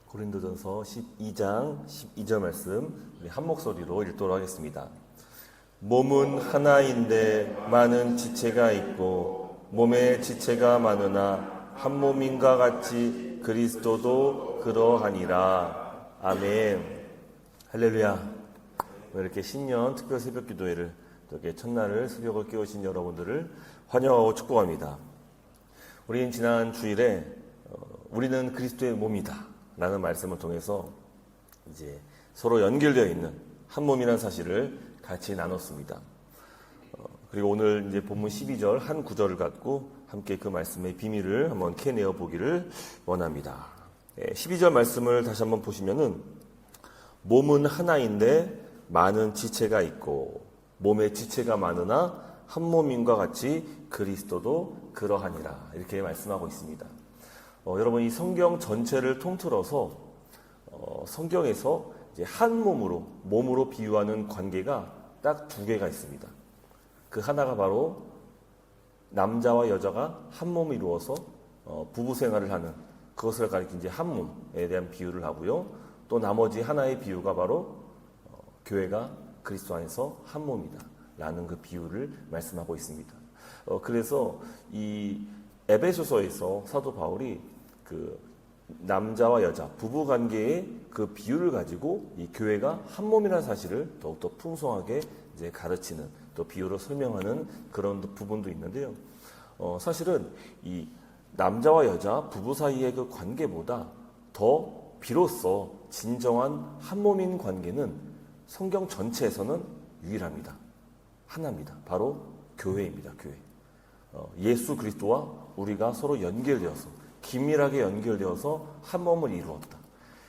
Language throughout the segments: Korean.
고린도전서 12장 12절 말씀 우리 한 목소리로 읽도록 하겠습니다. 몸은 하나인데 많은 지체가 있고 몸에 지체가 많으나 한 몸인가 같이 그리스도도 그러하니라. 아멘. 할렐루야. 이렇게 신년 특별 새벽 기도회를 이렇게 첫날을 새벽을 깨우신 여러분들을 환영하고 축복합니다. 우리는 지난 주일에 우리는 그리스도의 몸이다 라는 말씀을 통해서 이제 서로 연결되어 있는 한 몸이라는 사실을 같이 나눴습니다. 그리고 오늘 이제 본문 12절 한 구절을 갖고 함께 그 말씀의 비밀을 한번 캐내어 보기를 원합니다. 12절 말씀을 다시 한번 보시면은 몸은 하나인데 많은 지체가 있고 몸에 지체가 많으나 한 몸인과 같이 그리스도도 그러하니라 이렇게 말씀하고 있습니다. 여러분 이 성경 전체를 통틀어서 성경에서 이제 한 몸으로 비유하는 관계가 딱 두 개가 있습니다. 그 하나가 바로 남자와 여자가 한 몸을 이루어서 부부 생활을 하는 그것을 가리킨 이제 한 몸에 대한 비유를 하고요. 또 나머지 하나의 비유가 바로 교회가 그리스도 안에서 한 몸이다 라는 그 비유를 말씀하고 있습니다. 그래서 이 에베소서에서 사도 바울이 그 남자와 여자 부부 관계의 그 비유를 가지고 이 교회가 한 몸이라는 사실을 더욱더 풍성하게 이제 가르치는 또 비유로 설명하는 그런 부분도 있는데요. 사실은 이 남자와 여자 부부 사이의 그 관계보다 더 비로소 진정한 한 몸인 관계는 성경 전체에서는 유일합니다. 하나입니다. 바로 교회입니다. 교회. 예수 그리스도와 우리가 서로 연결되어서 긴밀하게 연결되어서 한 몸을 이루었다.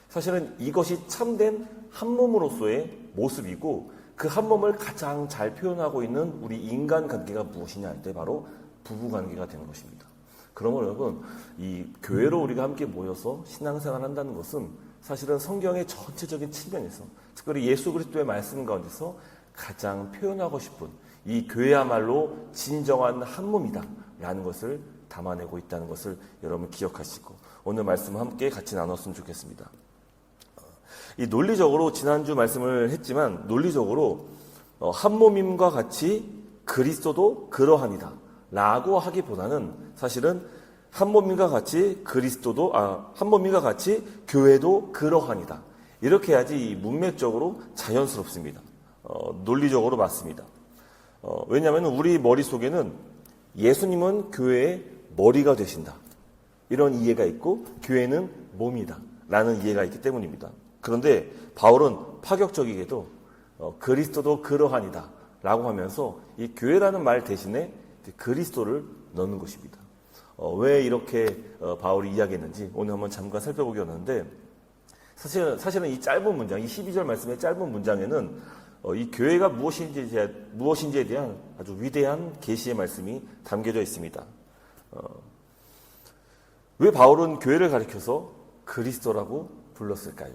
사실은 이것이 참된 한 몸으로서의 모습이고 그 한 몸을 가장 잘 표현하고 있는 우리 인간 관계가 무엇이냐 할 때 바로 부부 관계가 되는 것입니다. 그러면 여러분 이 교회로 우리가 함께 모여서 신앙생활을 한다는 것은 사실은 성경의 전체적인 측면에서 특별히 예수 그리스도의 말씀 가운데서 가장 표현하고 싶은 이 교회야말로 진정한 한 몸이다 라는 것을 담아내고 있다는 것을 여러분 기억하시고 오늘 말씀을 함께 같이 나눴으면 좋겠습니다. 이 논리적으로 지난주 말씀을 했지만 논리적으로 한 몸임과 같이 그리스도도 그러하니다 라고 하기보다는 사실은 한 몸인과 같이 한 몸인과 같이 교회도 그러하니다 이렇게 해야지 문맥적으로 자연스럽습니다. 논리적으로 맞습니다. 왜냐하면 우리 머릿속에는 예수님은 교회의 머리가 되신다 이런 이해가 있고 교회는 몸이다 라는 이해가 있기 때문입니다. 그런데 바울은 파격적이게도 그리스도도 그러하니다 라고 하면서 이 교회라는 말 대신에 그리스도를 넣는 것입니다. 왜 이렇게 바울이 이야기했는지 오늘 한번 잠깐 살펴보겠는데 사실은 이 짧은 문장, 이 12절 말씀의 짧은 문장에는 이 교회가 무엇인지에 대한 아주 위대한 계시의 말씀이 담겨져 있습니다. 왜 바울은 교회를 가리켜서 그리스도라고 불렀을까요?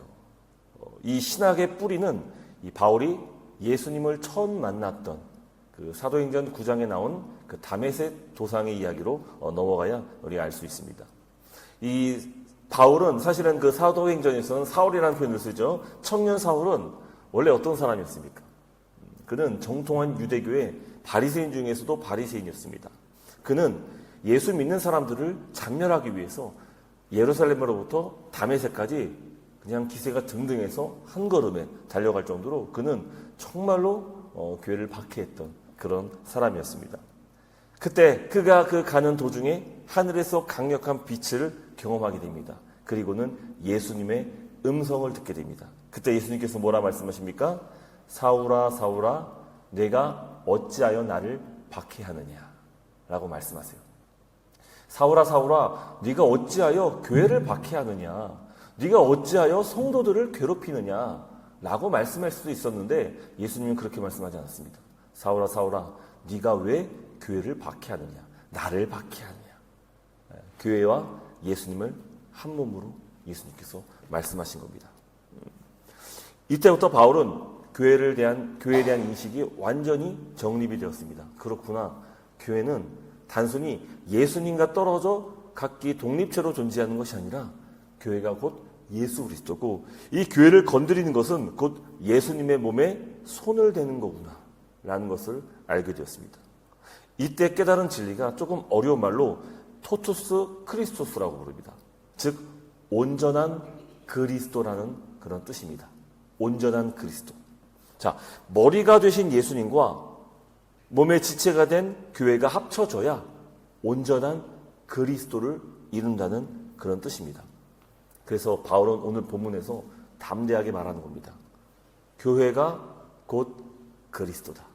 이 신학의 뿌리는 이 바울이 예수님을 처음 만났던 그 사도행전 9장에 나온 그 다메섹 도상의 이야기로 넘어가야 우리가 알 수 있습니다. 이 바울은 사실은 그 사도행전에서는 사울이라는 표현을 쓰죠. 청년 사울은 원래 어떤 사람이었습니까? 그는 정통한 유대교의 바리새인 중에서도 바리새인이었습니다. 그는 예수 믿는 사람들을 장멸하기 위해서 예루살렘으로부터 다메섹까지 그냥 기세가 등등해서 한 걸음에 달려갈 정도로 그는 정말로 교회를 박해했던 그런 사람이었습니다. 그때 그가 가는 도중에 하늘에서 강력한 빛을 경험하게 됩니다. 그리고는 예수님의 음성을 듣게 됩니다. 그때 예수님께서 뭐라 말씀하십니까? 사울아 사울아 내가 어찌하여 나를 박해하느냐 라고 말씀하세요. 사울아 사울아 네가 어찌하여 교회를 박해하느냐 네가 어찌하여 성도들을 괴롭히느냐 라고 말씀할 수도 있었는데 예수님은 그렇게 말씀하지 않았습니다. 사울아 사울아 네가 왜 교회를 박해하느냐 나를 박해하느냐. 교회와 예수님을 한 몸으로 예수님께서 말씀하신 겁니다. 이때부터 바울은 교회에 대한 인식이 완전히 정립이 되었습니다. 그렇구나. 교회는 단순히 예수님과 떨어져 각기 독립체로 존재하는 것이 아니라 교회가 곧 예수 그리스도고, 이 교회를 건드리는 것은 곧 예수님의 몸에 손을 대는 거구나 라는 것을 알게 되었습니다. 이때 깨달은 진리가 조금 어려운 말로 토투스 크리스토스라고 부릅니다. 즉 온전한 그리스도라는 그런 뜻입니다. 온전한 그리스도. 자, 머리가 되신 예수님과 몸의 지체가 된 교회가 합쳐져야 온전한 그리스도를 이룬다는 그런 뜻입니다. 그래서 바울은 오늘 본문에서 담대하게 말하는 겁니다. 교회가 곧 그리스도다.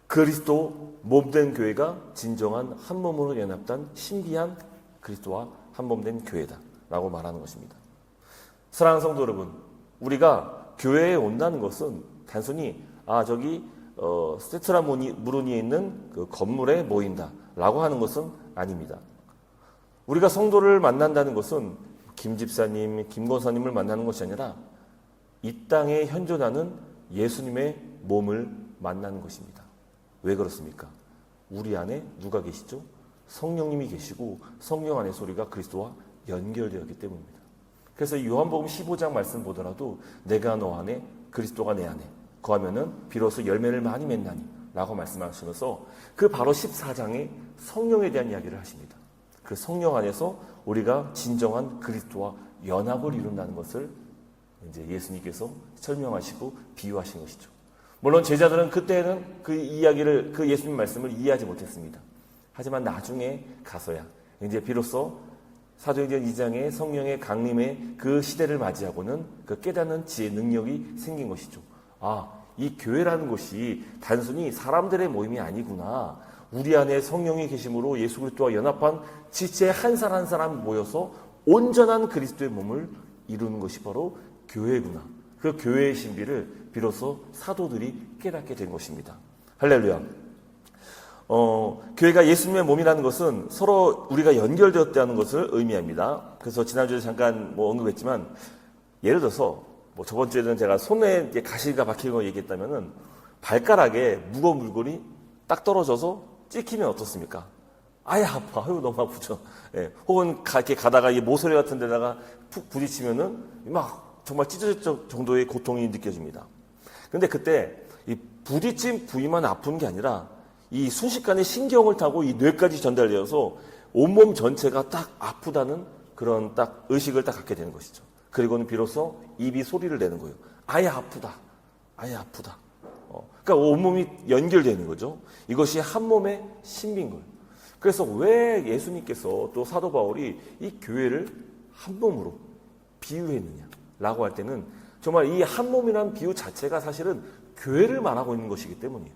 그리스도 몸된 교회가 진정한 한 몸으로 연합된 신비한 그리스도와 한 몸된 교회다 라고 말하는 것입니다. 사랑하는 성도 여러분, 우리가 교회에 온다는 것은 단순히 저기 스테트라 무르니에 있는 그 건물에 모인다 라고 하는 것은 아닙니다. 우리가 성도를 만난다는 것은 김 집사님, 김 권사님을 만나는 것이 아니라 이 땅에 현존하는 예수님의 몸을 만나는 것입니다. 왜 그렇습니까? 우리 안에 누가 계시죠? 성령님이 계시고 성령 안에서 우리가 그리스도와 연결되었기 때문입니다. 그래서 요한복음 15장 말씀 보더라도 내가 너 안에 그리스도가 내 안에 거하면은 비로소 열매를 많이 맺나니 라고 말씀하시면서 그 바로 14장에 성령에 대한 이야기를 하십니다. 그 성령 안에서 우리가 진정한 그리스도와 연합을 이룬다는 것을 이제 예수님께서 설명하시고 비유하신 것이죠. 물론 제자들은 그때는 그 이야기를, 그 예수님 말씀을 이해하지 못했습니다. 하지만 나중에 가서야 이제 비로소 사도행전 2장의 성령의 강림의 그 시대를 맞이하고는 그 깨닫는 지혜 능력이 생긴 것이죠. 이 교회라는 것이 단순히 사람들의 모임이 아니구나. 우리 안에 성령이 계심으로 예수 그리스도와 연합한 지체 한 사람 한 사람 모여서 온전한 그리스도의 몸을 이루는 것이 바로 교회구나. 그 교회의 신비를 비로소 사도들이 깨닫게 된 것입니다. 할렐루야. 교회가 예수님의 몸이라는 것은 서로 우리가 연결되었다는 것을 의미합니다. 그래서 지난주에 잠깐 언급했지만, 예를 들어서 저번 주에는 제가 손에 가시가 박히는 거 얘기했다면은 발가락에 무거운 물건이 딱 떨어져서 찍히면 어떻습니까? 아예 아파. 너무 아프죠. 예. 혹은 이렇게 가다가 이 모서리 같은 데다가 푹 부딪히면은 막 정말 찢어질 정도의 고통이 느껴집니다. 근데 그때 이 부딪힌 부위만 아픈 게 아니라 이 순식간에 신경을 타고 이 뇌까지 전달되어서 온몸 전체가 딱 아프다는 그런 딱 의식을 딱 갖게 되는 것이죠. 그리고는 비로소 입이 소리를 내는 거예요. 아예 아프다. 아예 아프다. 그러니까 온몸이 연결되는 거죠. 이것이 한 몸의 신비인 거예요. 그래서 왜 예수님께서 또 사도 바울이 이 교회를 한 몸으로 비유했느냐라고 할 때는 정말 이 한 몸이라는 비유 자체가 사실은 교회를 말하고 있는 것이기 때문이에요.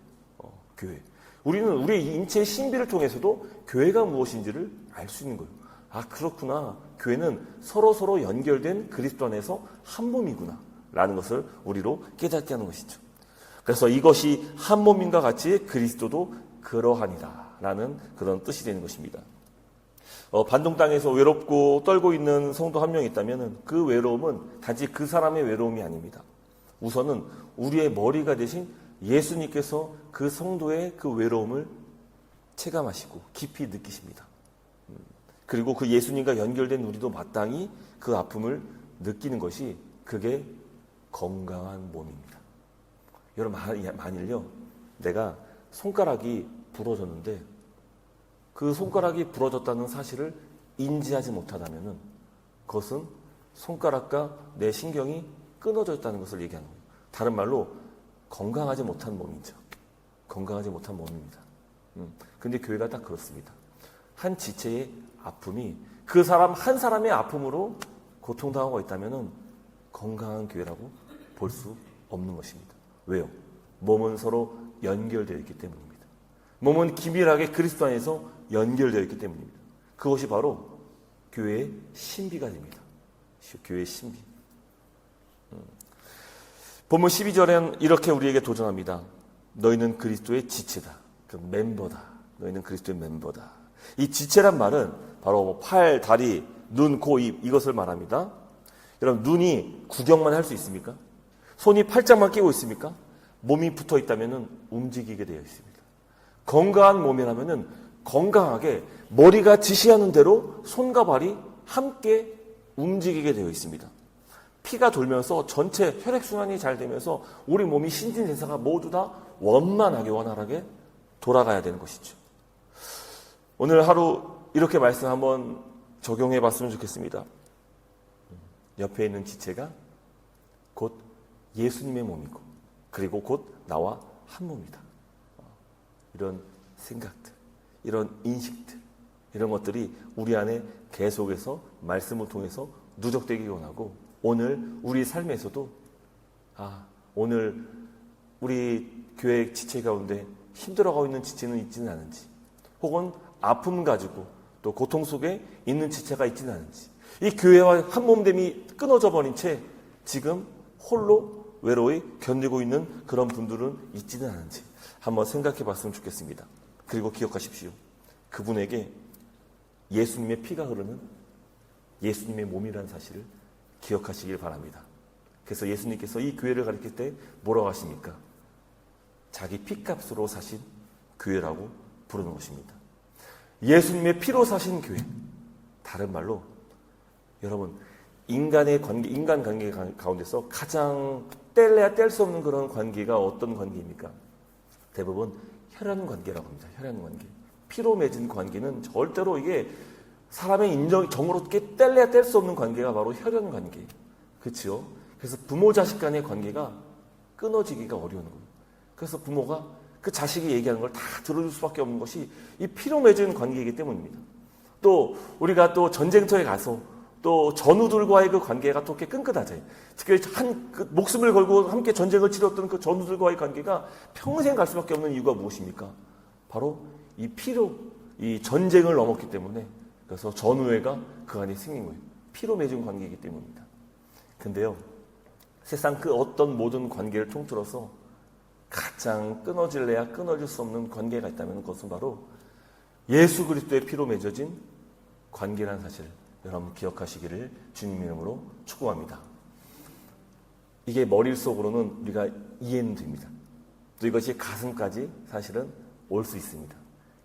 교회. 우리는 우리의 인체의 신비를 통해서도 교회가 무엇인지를 알 수 있는 거예요. 그렇구나. 교회는 서로 연결된 그리스도 안에서 한 몸이구나 라는 것을 우리로 깨닫게 하는 것이죠. 그래서 이것이 한 몸인과 같이 그리스도도 그러하니라 라는 그런 뜻이 되는 것입니다. 반동 땅에서 외롭고 떨고 있는 성도 한 명 있다면 그 외로움은 단지 그 사람의 외로움이 아닙니다. 우선은 우리의 머리가 되신 예수님께서 그 성도의 그 외로움을 체감하시고 깊이 느끼십니다. 그리고 그 예수님과 연결된 우리도 마땅히 그 아픔을 느끼는 것이 그게 건강한 몸입니다. 여러분, 만일요 내가 손가락이 부러졌는데 그 손가락이 부러졌다는 사실을 인지하지 못하다면 그것은 손가락과 내 신경이 끊어졌다는 것을 얘기하는 거예요. 다른 말로 건강하지 못한 몸이죠. 건강하지 못한 몸입니다. 근데 교회가 딱 그렇습니다. 한 지체의 아픔이 그 사람 한 사람의 아픔으로 고통당하고 있다면 건강한 교회라고 볼 수 없는 것입니다. 왜요? 몸은 서로 연결되어 있기 때문입니다. 몸은 긴밀하게 그리스도 안에서 연결되어 있기 때문입니다. 그것이 바로 교회의 신비가 됩니다. 교회의 신비. 본문 12절엔 이렇게 우리에게 도전합니다. 너희는 그리스도의 지체다. 그 멤버다. 너희는 그리스도의 멤버다. 이 지체란 말은 바로 팔, 다리, 눈, 코, 입 이것을 말합니다. 여러분, 눈이 구경만 할 수 있습니까? 손이 팔짱만 끼고 있습니까? 몸이 붙어 있다면 움직이게 되어 있습니다. 건강한 몸이라면 건강하게 머리가 지시하는 대로 손과 발이 함께 움직이게 되어 있습니다. 피가 돌면서 전체 혈액순환이 잘 되면서 우리 몸이 신진대사가 모두 다 원만하게 원활하게 돌아가야 되는 것이죠. 오늘 하루 이렇게 말씀 한번 적용해 봤으면 좋겠습니다. 옆에 있는 지체가 곧 예수님의 몸이고 그리고 곧 나와 한 몸이다. 이런 생각들, 이런 인식들, 이런 것들이 우리 안에 계속해서 말씀을 통해서 누적되기 원하고 오늘 우리 삶에서도 오늘 우리 교회 지체 가운데 힘들어가고 있는 지체는 있지는 않은지 혹은 아픔 가지고 또 고통 속에 있는 지체가 있지는 않은지 이 교회와 한 몸됨이 끊어져 버린 채 지금 홀로 외로이 견디고 있는 그런 분들은 있지는 않은지 한번 생각해 봤으면 좋겠습니다. 그리고 기억하십시오. 그분에게 예수님의 피가 흐르는 예수님의 몸이라는 사실을 기억하시길 바랍니다. 그래서 예수님께서 이 교회를 가리킬 때 뭐라고 하십니까? 자기 피값으로 사신 교회라고 부르는 것입니다. 예수님의 피로 사신 교회. 다른 말로 여러분 인간의 관계, 인간 관계 가운데서 가장 뗄래야 뗄 수 없는 그런 관계가 어떤 관계입니까? 대부분 혈연 관계라고 합니다. 혈연 관계. 피로 맺은 관계는 절대로 이게 사람의 정으로 뗄래야 뗄 수 없는 관계가 바로 혈연 관계. 그렇죠? 그래서 부모 자식 간의 관계가 끊어지기가 어려운 거예요. 그래서 부모가 그 자식이 얘기하는 걸 다 들어줄 수밖에 없는 것이 이 피로 맺은 관계이기 때문입니다. 또 우리가 또 전쟁터에 가서 또 전우들과의 그 관계가 또 이렇게 끈끈하죠. 특히 그 목숨을 걸고 함께 전쟁을 치렀던 그 전우들과의 관계가 평생 갈 수밖에 없는 이유가 무엇입니까? 바로 이 피로 이 전쟁을 넘었기 때문에 그래서 전우애가 그 안에 생긴 거예요. 피로 맺은 관계이기 때문입니다. 근데요, 세상 그 어떤 모든 관계를 통틀어서 가장 끊어질래야 끊어질 수 없는 관계가 있다면 그것은 바로 예수 그리스도의 피로 맺어진 관계라는 사실을 여러분 기억하시기를 주님 이름으로 축복합니다. 이게 머릿속으로는 우리가 이해는 됩니다. 또 이것이 가슴까지 사실은 올 수 있습니다.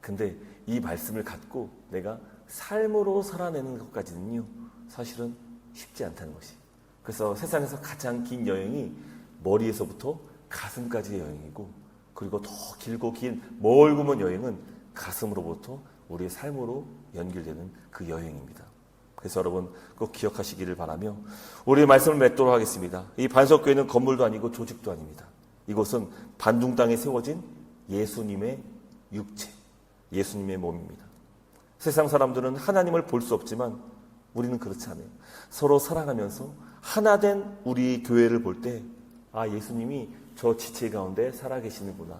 근데 이 말씀을 갖고 내가 삶으로 살아내는 것까지는요, 사실은 쉽지 않다는 것이. 그래서 세상에서 가장 긴 여행이 머리에서부터 가슴까지의 여행이고, 그리고 더 길고 긴 멀고 먼 여행은 가슴으로부터 우리의 삶으로 연결되는 그 여행입니다. 그래서 여러분 꼭 기억하시기를 바라며 우리의 말씀을 맺도록 하겠습니다. 이 반석교회는 건물도 아니고 조직도 아닙니다. 이곳은 반둥 땅에 세워진 예수님의 육체, 예수님의 몸입니다. 세상 사람들은 하나님을 볼 수 없지만 우리는 그렇지 않아요. 서로 사랑하면서 하나된 우리 교회를 볼 때 예수님이 저 지체 가운데 살아계시는구나.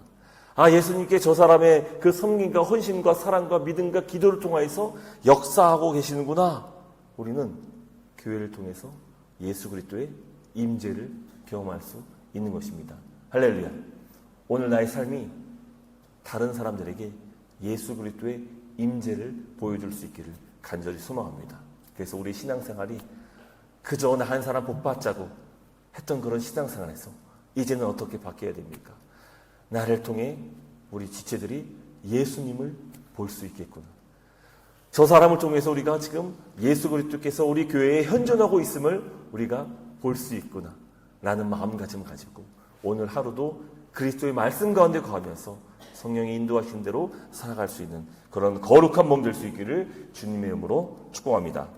예수님께 저 사람의 그 섬김과 헌신과 사랑과 믿음과 기도를 통하여서 역사하고 계시는구나. 우리는 교회를 통해서 예수 그리스도의 임재를 경험할 수 있는 것입니다. 할렐루야. 오늘 나의 삶이 다른 사람들에게 예수 그리스도의 임재를 보여줄 수 있기를 간절히 소망합니다. 그래서 우리 신앙생활이 그저 나 한 사람 복받자고 했던 그런 신앙생활에서 이제는 어떻게 바뀌어야 됩니까? 나를 통해 우리 지체들이 예수님을 볼 수 있겠구나. 저 사람을 통해서 우리가 지금 예수 그리스도께서 우리 교회에 현존하고 있음을 우리가 볼 수 있구나. 라는 마음가짐을 가지고 오늘 하루도 그리스도의 말씀 가운데 거하면서 성령이 인도하신 대로 살아갈 수 있는 그런 거룩한 몸 될 수 있기를 주님의 이름으로 축복합니다.